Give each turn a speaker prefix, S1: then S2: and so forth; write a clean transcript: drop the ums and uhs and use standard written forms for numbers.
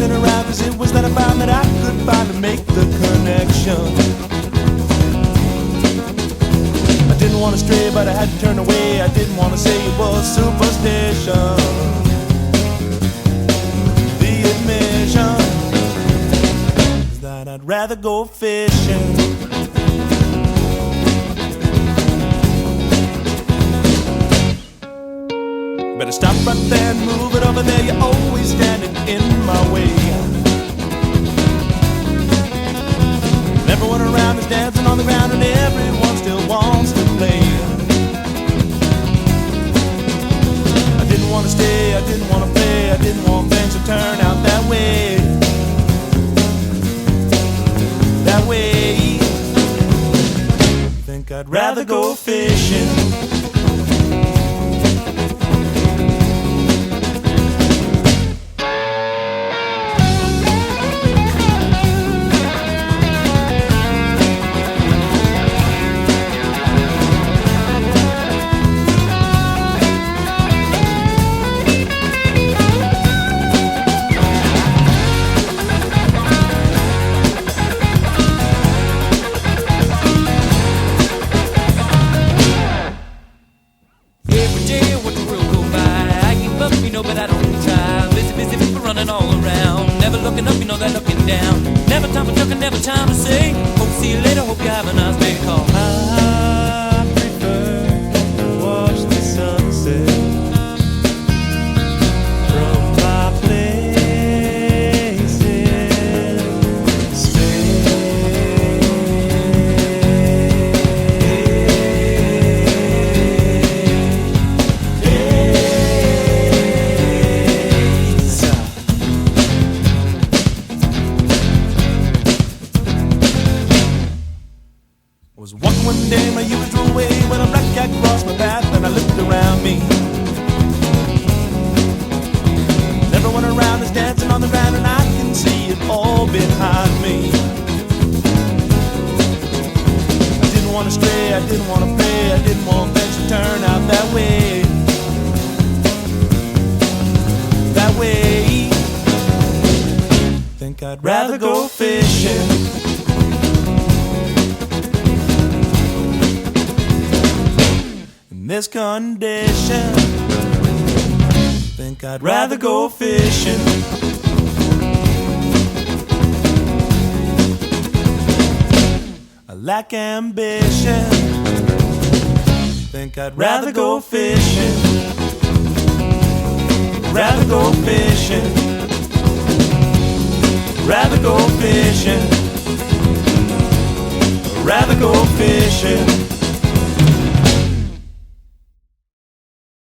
S1: looking around, cause it was that I found that I could finally make the connection. I didn't want to stray, but I had to turn away. I didn't want to say it was superstition. The admission is that I'd rather go fishing. Better stop right there and move it over there. You're always standing in my way. And everyone around is dancing on the ground, and everyone still wants to play. I didn't want to stay, I didn't want to play, I didn't want things to turn out that way. That way. Think I'd rather go fishing.
S2: But I don't try. Busy people running all around. Never looking up, they're looking down. Never time for talking, never time to say hope see you later, hope you have a nice day. Call
S1: I prefer to watch the sunset from my place in space. I was walking one day my usual way when a black cat crossed my path and I looked around me. And everyone around is dancing on the ground and I can see it all behind me. I didn't want to stray, I didn't want to pray, I didn't want things to turn out that way. That way. Think I'd rather go fishing. In this condition, think I'd rather go fishing. I lack ambition. Think I'd rather go fishing. Rather go fishing. Rather go fishing. Rather go fishing.